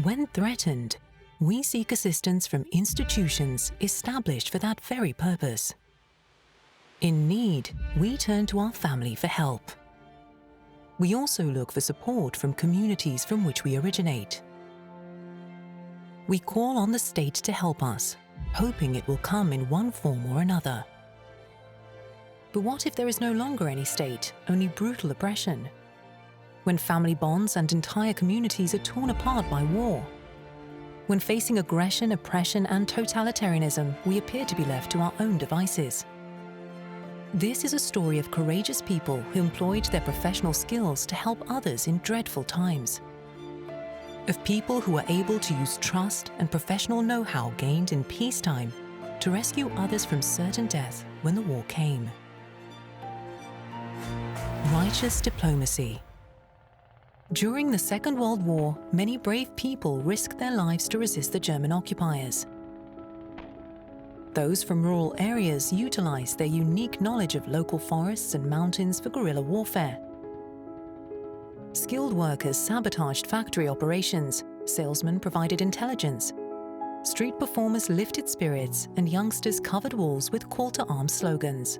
When threatened, we seek assistance from institutions established for that very purpose. In need, we turn to our family for help. We also look for support from communities from which we originate. We call on the state to help us, hoping it will come in one form or another. But what if there is no longer any state, only brutal oppression? When family bonds and entire communities are torn apart by war? When facing aggression, oppression, and totalitarianism, we appear to be left to our own devices? This is a story of courageous people who employed their professional skills to help others in dreadful times. Of people who were able to use trust and professional know-how gained in peacetime to rescue others from certain death when the war came. Righteous diplomacy. During the Second World War, many brave people risked their lives to resist the German occupiers. Those from rural areas utilized their unique knowledge of local forests and mountains for guerrilla warfare. Skilled workers sabotaged factory operations, salesmen provided intelligence, street performers lifted spirits, and youngsters covered walls with call-to-arms slogans.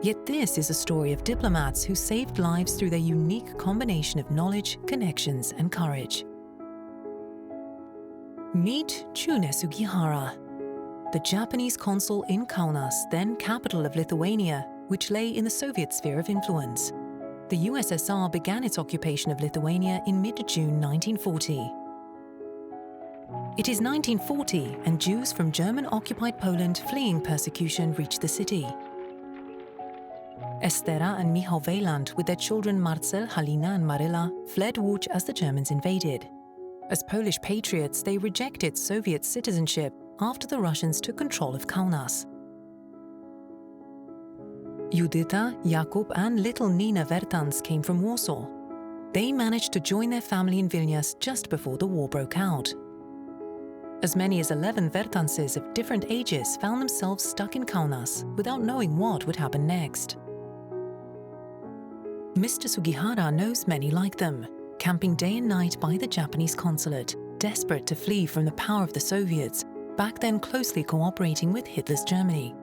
Yet this is a story of diplomats who saved lives through their unique combination of knowledge, connections, and courage. Meet Chiune Sugihara, the Japanese consul in Kaunas, then capital of Lithuania, which lay in the Soviet sphere of influence. The USSR began its occupation of Lithuania in mid-June 1940. It is 1940, and Jews from German-occupied Poland fleeing persecution reached the city. Estera and Michał Weyland, with their children Marcel, Halina and Maryla, fled Łódź as the Germans invaded. As Polish patriots, they rejected Soviet citizenship after the Russians took control of Kaunas. Judyta, Jakub and little Nina Vertans came from Warsaw. They managed to join their family in Vilnius just before the war broke out. As many as 11 Vertanses of different ages found themselves stuck in Kaunas without knowing what would happen next. Mr. Sugihara knows many like them, camping day and night by the Japanese consulate, desperate to flee from the power of the Soviets, back then closely cooperating with Hitler's Germany,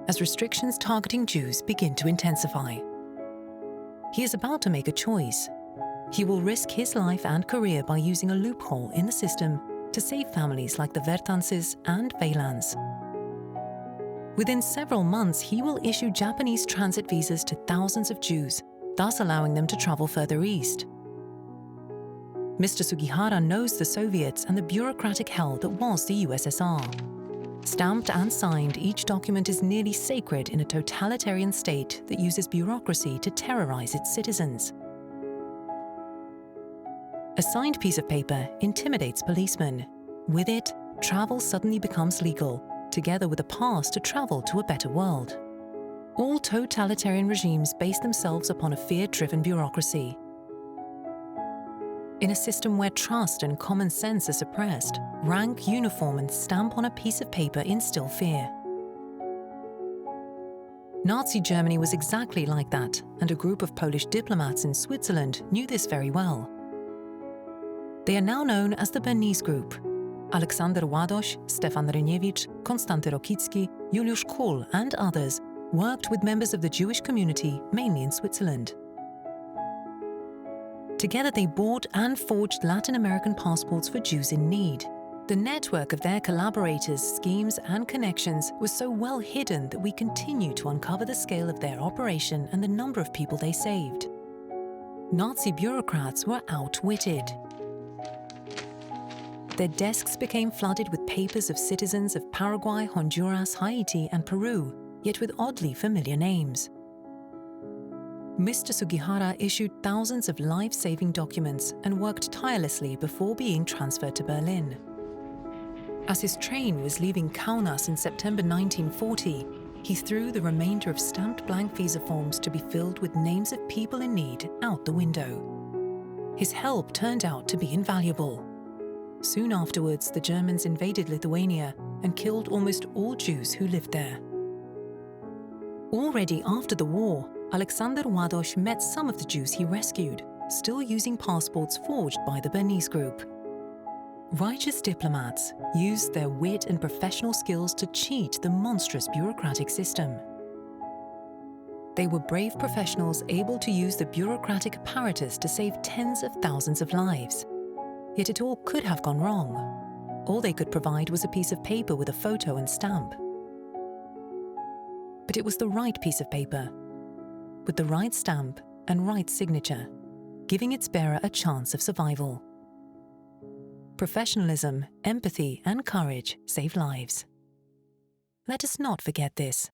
as restrictions targeting Jews begin to intensify. He is about to make a choice. He will risk his life and career by using a loophole in the system to save families like the Vertanses and Weylands. Within several months, he will issue Japanese transit visas to thousands of Jews, thus allowing them to travel further east. Mr. Sugihara knows the Soviets and the bureaucratic hell that was the USSR. Stamped and signed, each document is nearly sacred in a totalitarian state that uses bureaucracy to terrorize its citizens. A signed piece of paper intimidates policemen. With it, travel suddenly becomes legal, together with a pass to travel to a better world. All totalitarian regimes base themselves upon a fear-driven bureaucracy. In a system where trust and common sense are suppressed, rank, uniform, and stamp on a piece of paper instill fear. Nazi Germany was exactly like that, and a group of Polish diplomats in Switzerland knew this very well. They are now known as the Bernese Group. Aleksander Ładoś, Stefan Ryniewicz, Konstanty Rokicki, Juliusz Kuhl, and others worked with members of the Jewish community, mainly in Switzerland. Together they bought and forged Latin American passports for Jews in need. The network of their collaborators, schemes, and connections was so well hidden that we continue to uncover the scale of their operation and the number of people they saved. Nazi bureaucrats were outwitted. Their desks became flooded with papers of citizens of Paraguay, Honduras, Haiti, and Peru, yet with oddly familiar names. Mr. Sugihara issued thousands of life-saving documents and worked tirelessly before being transferred to Berlin. As his train was leaving Kaunas in September 1940, he threw the remainder of stamped blank visa forms to be filled with names of people in need out the window. His help turned out to be invaluable. Soon afterwards, the Germans invaded Lithuania and killed almost all Jews who lived there. Already after the war, Aleksander Ładoś met some of the Jews he rescued, still using passports forged by the Bernese group. Righteous diplomats used their wit and professional skills to cheat the monstrous bureaucratic system. They were brave professionals able to use the bureaucratic apparatus to save tens of thousands of lives. Yet it all could have gone wrong. All they could provide was a piece of paper with a photo and stamp. But it was the right piece of paper, with the right stamp and right signature, giving its bearer a chance of survival. Professionalism, empathy, and courage saved lives. Let us not forget this.